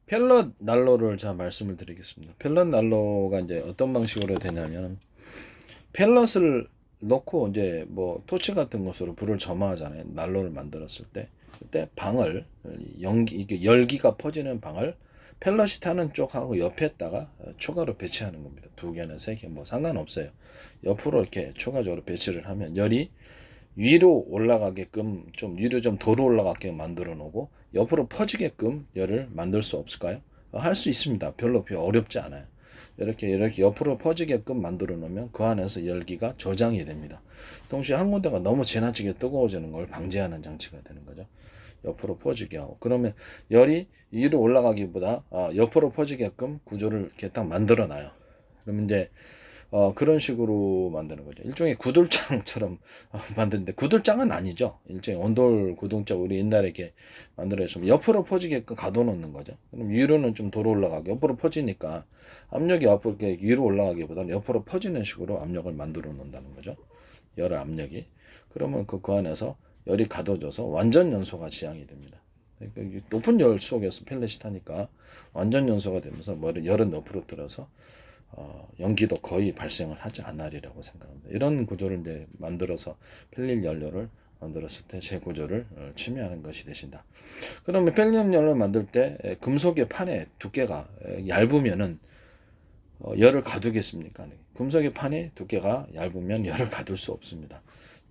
펠럿 난로를 제가 말씀을 드리겠습니다. 펠럿 난로가 이제 어떤 방식으로 되냐면 펠럿을 넣고 이제 뭐 토치 같은 것으로 불을 점화하잖아요. 난로를 만들었을 때 그때 방을 연기 이게 열기가 퍼지는 방을 펠럿이 타는 쪽하고 옆에다가 추가로 배치하는 겁니다. 두 개나 세 개 뭐 상관없어요. 옆으로 이렇게 추가적으로 배치를 하면 열이 위로 올라가게끔 좀 위로 좀 도로 올라가게 만들어 놓고 옆으로 퍼지게끔 열을 만들 수 없을까요? 할 수 있습니다. 별로 어렵지 않아요. 이렇게 옆으로 퍼지게끔 만들어 놓으면 그 안에서 열기가 저장이 됩니다. 동시에 한 군데가 너무 지나치게 뜨거워지는 걸 방지하는 장치가 되는 거죠. 옆으로 퍼지게 하고 그러면 열이 위로 올라가기보다 옆으로 퍼지게끔 구조를 이렇게 딱 만들어 놔요. 그러면 이제 그런 식으로 만드는 거죠. 일종의 구들장처럼 만드는데 구들장은 아니죠. 일종의 온돌 구동자 우리 옛날에 이렇게 만들어서 옆으로 퍼지게끔 가둬놓는 거죠. 그럼 위로는 좀 도로 올라가게 옆으로 퍼지니까 압력이 앞으로 이렇게 위로 올라가기보다는 옆으로 퍼지는 식으로 압력을 만들어 놓는다는 거죠. 열 압력이. 그러면 그 안에서 열이 가둬져서 완전 연소가 지향이 됩니다. 그러니까 높은 열 속에서 펠렛이 타니까 완전 연소가 되면서 열은 옆으로 들어서 연기도 거의 발생을 하지 않으리라고 생각합니다. 이런 구조를 이제 만들어서 펠릿 연료를 만들었을 때 제 구조를 침해하는 것이 되신다. 그러면 펠릿 연료를 만들 때 금속의 판의 두께가 얇으면은 열을 가두겠습니까? 금속의 판의 두께가 얇으면 열을 가둘 수 없습니다.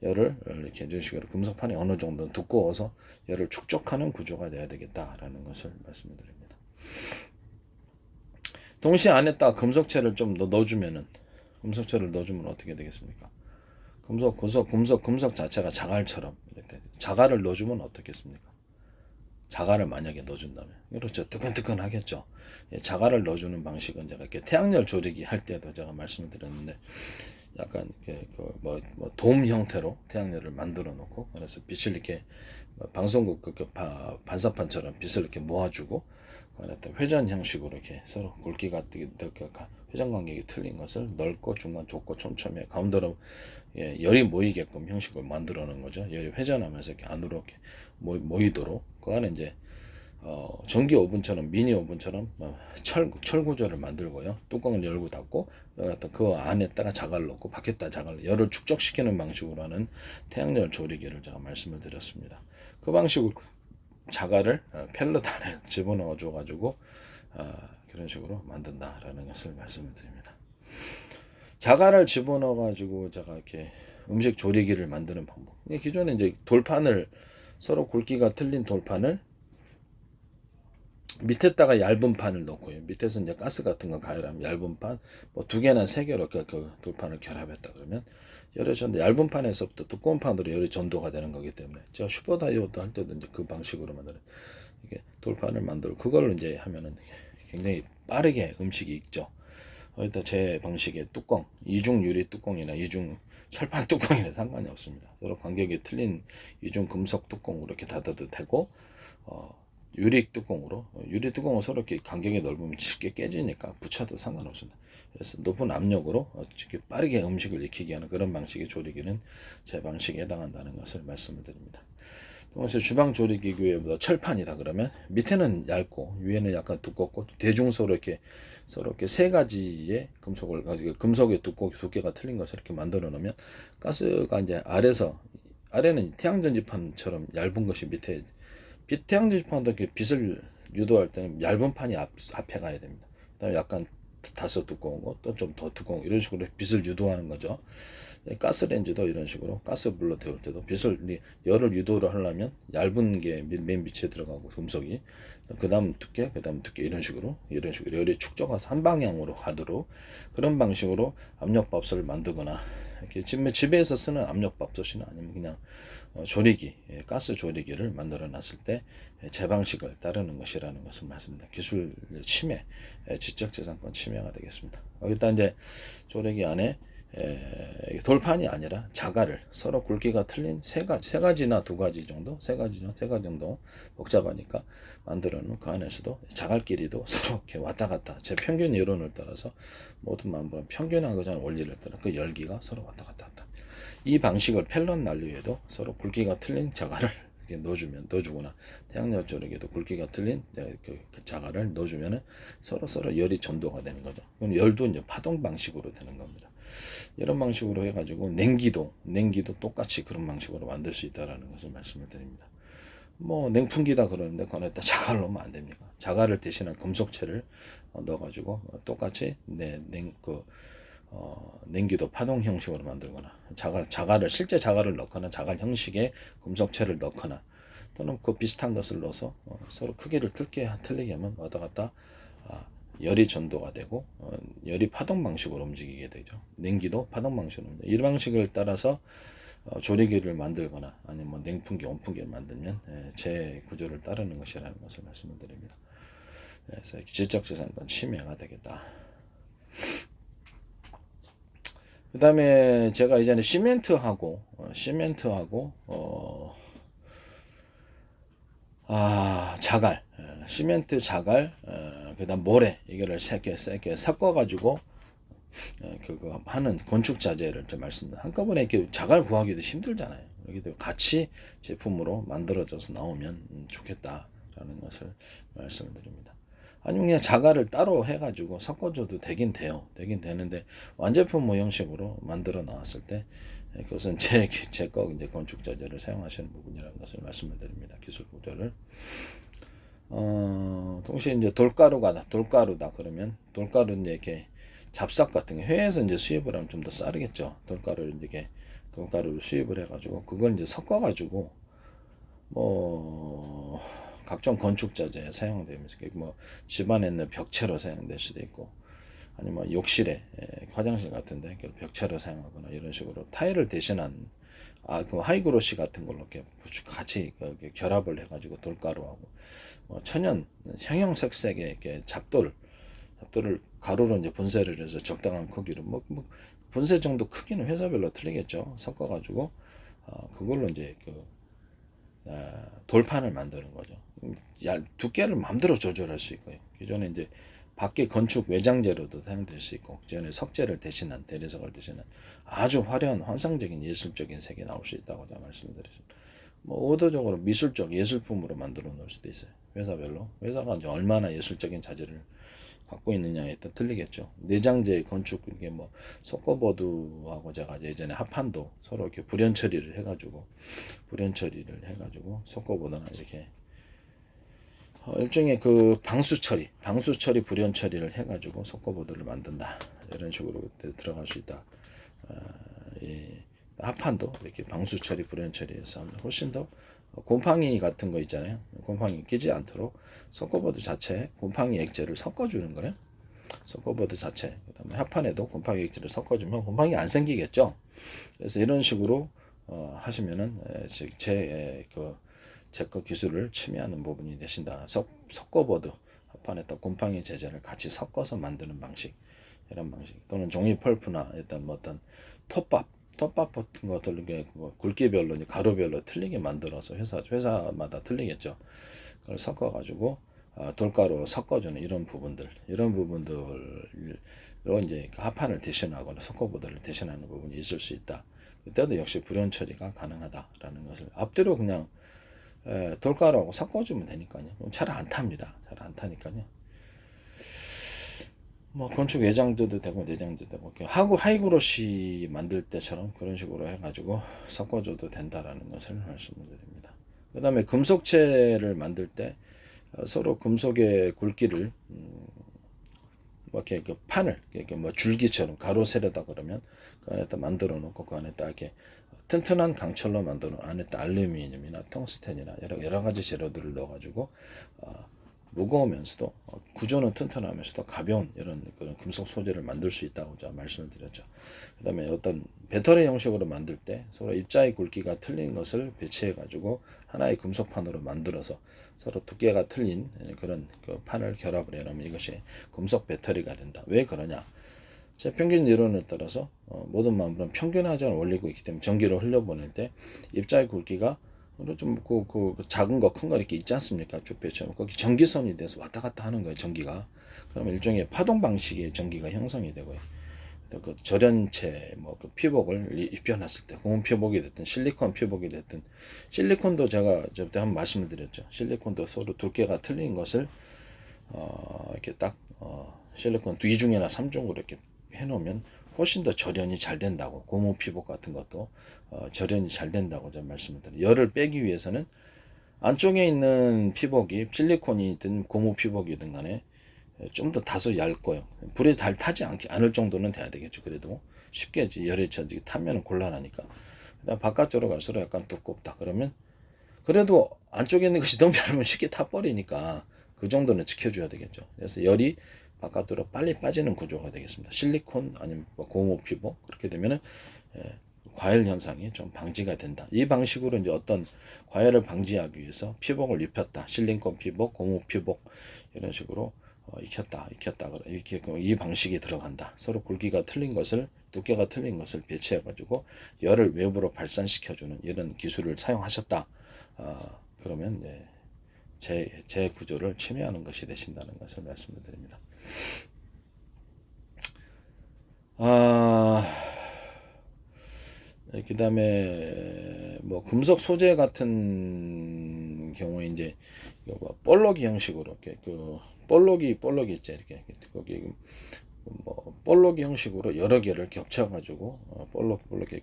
열을 이렇게 이런 식으로 금속판이 어느 정도 두꺼워서 열을 축적하는 구조가 돼야 되겠다라는 것을 말씀드립니다. 동시에 안에다가 금속체를 좀 넣어주면은 금속체를 넣어주면 어떻게 되겠습니까? 금속 자체가 자갈처럼 이렇게 자갈을 넣어주면 어떻겠습니까? 자갈을 만약에 넣어준다면 그렇죠. 뜨끈뜨끈하겠죠. 예, 자갈을 넣어주는 방식은 제가 이렇게 태양열 조리기 할 때도 제가 말씀을 드렸는데 약간 돔 형태로 태양열을 만들어 놓고 그래서 빛을 이렇게 방송국 반사판처럼 빛을 이렇게 모아주고 회전 형식으로 이렇게 서로 굵기가 회전 간격이 틀린 것을 넓고 중간 좁고 촘촘해 가운데로 열이 모이게끔 형식을 만들어 놓은 거죠. 열이 회전하면서 이렇게 안으로 이렇게 모이도록 그 안에 이제 전기 오븐처럼 미니 오븐처럼 철 구조를 만들고요. 뚜껑을 열고 닫고 그 안에다가 자갈을 넣고 밖에다 자갈을 열을 축적시키는 방식으로 하는 태양열 조리기를 제가 말씀을 드렸습니다. 그 방식으로 자갈을 펠럿 안에 집어넣어 줘 가지고 그런 식으로 만든다라는 것을 말씀을 드립니다. 자갈을 집어넣어 가지고 제가 이렇게 음식 조리기를 만드는 방법. 기존에 이제 돌판을 서로 굵기가 틀린 돌판을 밑에다가 얇은 판을 넣고요. 밑에서 이제 가스 같은 거 가열하면 얇은 판, 뭐 두 개나 세 개로 그 돌판을 결합했다 그러면 열이 전도 얇은 판에서부터 두꺼운 판으로 열이 전도가 되는 거기 때문에 제가 슈퍼 다이오드 할 때도 이제 그 방식으로 만드는 이게 돌판을 만들고 그걸 이제 하면은 굉장히 빠르게 음식이 익죠. 일단 제 방식의 뚜껑, 이중 유리 뚜껑이나 이중 철판 뚜껑이나 상관이 없습니다. 서로 간격이 틀린 이중 금속 뚜껑으로 이렇게 닫아도 되고 유리 뚜껑으로 서로 이렇게 간격이 넓으면 쉽게 깨지니까 붙여도 상관없습니다. 그래서 높은 압력으로 빠르게 음식을 익히게 하는 그런 방식의 조리기는 제 방식에 해당한다는 것을 말씀을 드립니다. 동시에 주방 조리기구에보다 철판이다 그러면 밑에는 얇고 위에는 약간 두껍고 대중소로 서로 이렇게 세 가지의 금속을 가지고 금속의 두께가 틀린 것을 이렇게 만들어 놓으면 가스가 이제 아래는 태양전지판처럼 얇은 것이 밑에 태양전지판도 이렇게 빛을 유도할 때는 얇은 판이 앞에 가야 됩니다. 그다음에 약간 다소 두꺼운 거, 또 좀 더 두꺼운 거, 이런 식으로 빛을 유도하는 거죠. 가스레인지도 이런 식으로 가스불로 데울 때도 열을 유도를 하려면 얇은 게 맨 밑에 들어가고 금속이 그다음 두께 이런 식으로 열이 축적해서 한 방향으로 가도록 그런 방식으로 압력밥솥을 만들거나 이렇게 집에서 쓰는 압력밥솥이나 아니면 그냥 조리기, 가스 조리기를 만들어 놨을 때 제 방식을 따르는 것이라는 것을 말씀드립니다. 기술 침해, 지적재산권 침해가 되겠습니다. 일단 이제 조리기 안에 돌판이 아니라 자갈을 서로 굵기가 틀린 세 가지나 두 가지 정도, 세 가지 정도 복잡하니까 만들어 놓은 그 안에서도 자갈끼리도 서로 이렇게 왔다 갔다 제 평균 이론을 따라서 모든 평균하고자 하는 원리를 따라 그 열기가 서로 왔다 갔다 한다. 이 방식을 펠럿 난로에도 서로 굵기가 틀린 자갈을 이렇게 넣어주거나 태양열 쪽에도 굵기가 틀린 그 자갈을 넣어주면은 서로 열이 전도가 되는 거죠. 그럼 열도 이제 파동 방식으로 되는 겁니다. 이런 방식으로 해가지고 냉기도 똑같이 그런 방식으로 만들 수 있다라는 것을 말씀을 드립니다. 뭐 냉풍기다 그러는데 그거에다 자갈을 넣으면 안 됩니까? 자갈을 대신한 금속체를 넣어가지고 똑같이 냉기도 파동 형식으로 만들거나 자갈을 실제 자갈을 넣거나 자갈 형식의 금속체를 넣거나 또는 그 비슷한 것을 넣어서 서로 크기를 틀리게 하면 왔다 갔다 열이 전도가 되고 열이 파동 방식으로 움직이게 되죠. 냉기도 파동 방식으로 이 방식을 따라서 조리기를 만들거나 아니면 뭐 냉풍기, 온풍기를 만들면 제 구조를 따르는 것이라는 것을 말씀을 드립니다. 그래서 지적재산권 침해가 되겠다. 그 다음에 제가 이제는 시멘트하고 자갈, 시멘트, 자갈, 그다음 모래 이거를 세게 섞어가지고 그거 하는 건축 자재를 좀 말씀드립니다. 한꺼번에 이렇게 자갈 구하기도 힘들잖아요. 여기도 같이 제품으로 만들어져서 나오면 좋겠다라는 것을 말씀을 드립니다. 아니면 그냥 자갈을 따로 해가지고 섞어줘도 되긴 되는데 완제품 모형식으로 만들어 나왔을 때 그것은 제거 이제 건축 자재를 사용하시는 부분이라는 것을 말씀을 드립니다. 기술 구조를. 동시에 이제 돌가루다 그러면 돌가루는 이렇게 잡삭 같은 게 해외에서 이제 수입을 하면 좀 더 싸르겠죠. 돌가루를 수입을 해가지고 그걸 이제 섞어가지고 뭐 각종 건축 자재에 사용되면서 뭐 집안에 있는 벽체로 사용될 수도 있고 아니면 욕실에 화장실 같은데 벽체로 사용하거나 이런 식으로 타일을 대신한 그 하이그로시 같은 걸로 이렇게 같이 결합을 해가지고 돌가루하고 천연 형형색색의 이렇게 잡돌을 가루로 이제 분쇄를 해서 적당한 크기로 뭐 분쇄 정도 크기는 회사별로 틀리겠죠. 섞어가지고 그걸로 이제 돌판을 만드는 거죠. 두께를 마음대로 조절할 수 있고요. 기존에 이제 밖에 건축 외장재로도 사용될 수 있고 기존에 석재를 대신한 대리석을 대신한 아주 화려한 환상적인 예술적인 색이 나올 수 있다고 제가 말씀드렸습니다. 뭐 의도적으로 미술적 예술품으로 만들어 놓을 수도 있어요. 회사별로 회사가 이제 얼마나 예술적인 자재를 갖고 있느냐에 따라 틀리겠죠. 내장재 건축 이게 뭐 속거보드하고 제가 예전에 합판도 서로 이렇게 불연 처리를 해가지고 속거보드나 이렇게 일종의 그 방수 처리 불연 처리를 해가지고 속거보드를 만든다 이런 식으로 들어갈 수 있다. 합판도 이렇게 방수 처리 불연 처리해서 하면 훨씬 더 곰팡이 같은 거 있잖아요. 곰팡이 끼지 않도록 속거보드 자체에 곰팡이 액체를 섞어주는 거예요. 속거보드 자체. 그다음에 합판에도 곰팡이 액체를 섞어주면 곰팡이 안 생기겠죠. 그래서 이런 식으로 하시면은 제거 기술을 침해하는 부분이 되신다. 속거보드 합판에다 곰팡이 제재를 같이 섞어서 만드는 방식, 이런 방식 또는 종이 펄프나 어떤 톱밥 같은 것들 굵기별로 가루별로 틀리게 만들어서 회사마다 틀리겠죠. 그걸 섞어가지고 돌가루 섞어주는 이런 부분들로 이제 합판을 대신하거나 속거보드를 대신하는 부분이 있을 수 있다. 그때도 역시 불연 처리가 가능하다라는 것을 앞뒤로 그냥 돌가루하고 섞어주면 되니까요. 잘 안 탑니다. 잘 안 타니까요. 뭐 건축 외장재도 되고 내장재도 되고 하이그로시 만들 때처럼 그런 식으로 해가지고 섞어줘도 된다라는 것을 말씀드립니다. 그 다음에 금속체를 만들 때 서로 금속의 굵기를 뭐 이렇게 판을 이렇게 뭐 줄기처럼 가로 세려다 그러면 그 안에다 만들어 놓고 그 안에다 이렇게 튼튼한 강철로 만들어 안에다 알루미늄이나 텅스텐이나 여러 가지 재료들을 넣어가지고 무거우면서도 구조는 튼튼하면서도 가벼운 이런 그런 금속 소재를 만들 수 있다고 제가 말씀을 드렸죠. 그 다음에 어떤 배터리 형식으로 만들 때 서로 입자의 굵기가 틀린 것을 배치해 가지고 하나의 금속판으로 만들어서 서로 두께가 틀린 그런 그 판을 결합을 해놓으면 이것이 금속 배터리가 된다. 왜 그러냐? 제 평균 이론에 따라서 모든 만물은 평균하자는 원리고 있기 때문에 전기를 흘려보낼 때 입자의 굵기가 좀 작은 거 큰 거 이렇게 있지 않습니까? 쭉 펼쳐놓고 거기 전기선이 돼서 왔다 갔다 하는 거예요. 전기가. 그러면 일종의 파동 방식의 전기가 형성이 되고요. 그 절연체 그 피복을 입혀놨을 때 고무 피복이 됐든 실리콘 피복이 됐든 실리콘도 제가 저때 한번 말씀을 드렸죠. 실리콘도 서로 두께가 틀린 것을 이렇게 딱 실리콘 2중이나 3중으로 이렇게 해놓으면 훨씬 더 절연이 잘 된다고 고무 피복 같은 것도 절연이 잘 된다고 제가 말씀을 드려요. 열을 빼기 위해서는 안쪽에 있는 피복이 실리콘이든 고무 피복이든 간에 좀 더 다소 얇고요. 불에 잘 타지 않을 정도는 돼야 되겠죠. 그래도 쉽게 열에 타면 곤란하니까. 그다음 바깥쪽으로 갈수록 약간 두껍다. 그러면 그래도 안쪽에 있는 것이 너무 얇으면 쉽게 타버리니까 그 정도는 지켜줘야 되겠죠. 그래서 열이 바깥으로 빨리 빠지는 구조가 되겠습니다. 실리콘 아니면 고무 피복 그렇게 되면은 과열 현상이 좀 방지가 된다. 이 방식으로 이제 어떤 과열을 방지하기 위해서 피복을 입혔다. 실리콘 피복, 고무 피복 이런 식으로 익혔다, 이렇게 이 방식이 들어간다. 서로 굵기가 틀린 것을 두께가 틀린 것을 배치해가지고 열을 외부로 발산시켜주는 이런 기술을 사용하셨다. 그러면 제 구조를 침해하는 것이 되신다는 것을 말씀을 드립니다. 그 다음에 금속 소재 같은 경우에 이제 볼록 형식으로 이렇게 볼록이 있죠. 이렇게 거기 볼록 형식으로 여러 개를 겹쳐가지고 볼록 이렇게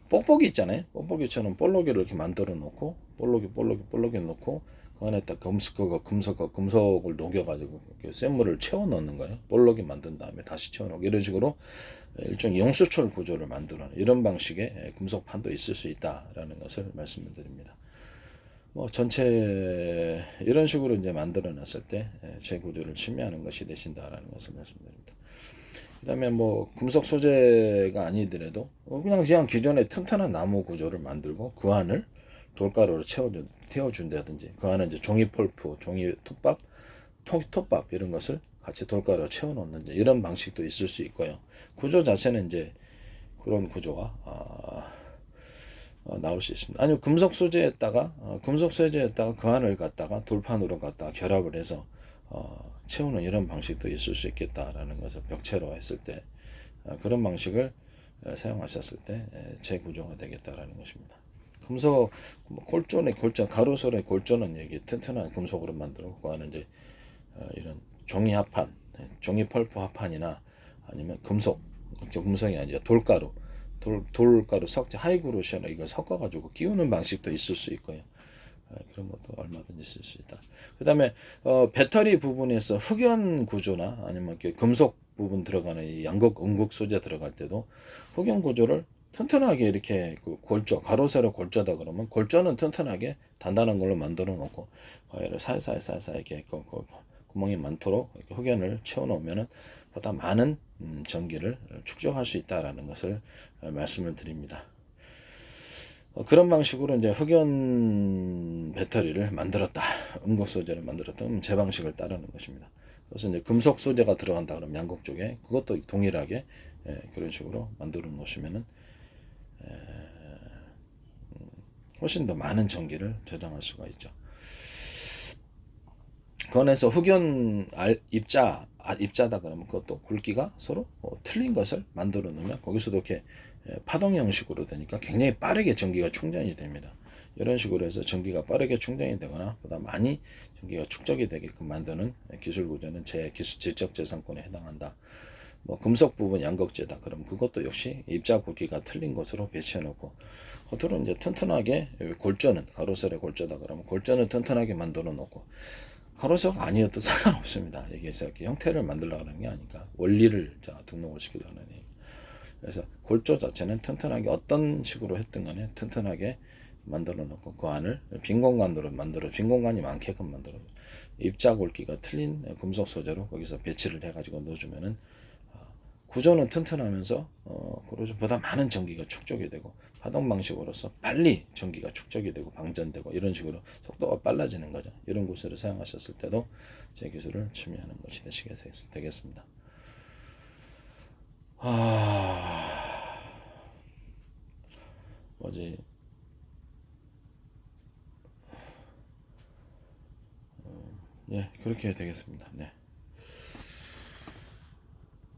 뽁뽁이 있잖아요. 뽁뽁이처럼 볼록이를 이렇게 만들어 놓고 볼록이 놓고 그 안에 딱 금속을 녹여가지고 쇳물을 채워 넣는 거예요. 볼록이 만든 다음에 다시 채워 놓고 이런 식으로 일종의 영수철 구조를 만드는 이런 방식의 금속판도 있을 수 있다라는 것을 말씀을 드립니다. 전체 이런 식으로 이제 만들어 놨을 때 제 구조를 침해하는 것이 되신다라는 것을 말씀드립니다. 그다음에 금속 소재가 아니더라도 그냥 기존의 튼튼한 나무 구조를 만들고 그 안을 돌가루로 태워준다든지 그 안에 이제 종이 폴프, 종이 톱밥 이런 것을 같이 돌가루로 채워놓는 이런 방식도 있을 수 있고요. 구조 자체는 이제 그런 구조가 나올 수 있습니다. 아니면 금속 소재에다가 그 안을 갖다가 돌판으로 갖다가 결합을 해서 채우는 이런 방식도 있을 수 있겠다라는 것을 벽체로 했을 때 그런 방식을 사용하셨을 때 재구조가 되겠다라는 것입니다. 금속 골존 가로솔의 골존은 여기 튼튼한 금속으로 만들고 그 안에 이제 이런 종이 합판, 종이 펄프 합판이나 아니면 금속이 아니라 돌가루 석재 하이그로시나 이걸 섞어가지고 끼우는 방식도 있을 수 있고요. 그런 것도 얼마든지 쓸 수 있다. 그 다음에 배터리 부분에서 흑연 구조나 아니면 금속 부분 들어가는 이 음극 소재 들어갈 때도 흑연 구조를 튼튼하게 이렇게 가로세로 골조다 그러면 골조는 튼튼하게 단단한 걸로 만들어 놓고 살살 이렇게 구멍이 많도록 이렇게 흑연을 채워 놓으면은 보다 많은 전기를 축적할 수 있다라는 것을 말씀을 드립니다. 그런 방식으로 이제 흑연 배터리를 만들었다, 음극 소재를 만들었다, 제 방식을 따르는 것입니다. 그래서 이제 금속 소재가 들어간다 그러면 양극 쪽에 그것도 동일하게 그런 식으로 만들어 놓으시면은 훨씬 더 많은 전기를 저장할 수가 있죠. 그 안에서 흑연 입자다 그러면 그것도 굵기가 서로 틀린 것을 만들어 놓으면 거기서도 이렇게 파동 형식으로 되니까 굉장히 빠르게 전기가 충전이 됩니다. 이런 식으로 해서 전기가 빠르게 충전이 되거나 보다 많이 전기가 축적이 되게끔 만드는 기술 구조는 제 지적재산권에 해당한다. 금속 부분 양극재다 그럼 그것도 역시 입자 굵기가 틀린 것으로 배치해 놓고 겉으로 이제 튼튼하게 골조는 가로셀의 골조다 그러면 골조는 튼튼하게 만들어 놓고 가로세가 아니어도 상관없습니다. 여기에서 이렇게 형태를 만들려고 하는 게 아니까 원리를 등록을 시키려는 얘기. 그래서 골조 자체는 튼튼하게 어떤 식으로 했든 간에 튼튼하게 만들어 놓고 그 안을 빈 공간이 많게끔 만들어 입자 굵기가 틀린 금속 소재로 거기서 배치를 해가지고 넣어주면은 구조는 튼튼하면서 보다 많은 전기가 축적이 되고 파동 방식으로서 빨리 전기가 축적이 되고 방전되고 이런 식으로 속도가 빨라지는 거죠. 이런 구슬을 사용하셨을 때도 제 기술을 침해하는 것이 되겠습니다. 뭐지? 예, 그렇게 되겠습니다. 네.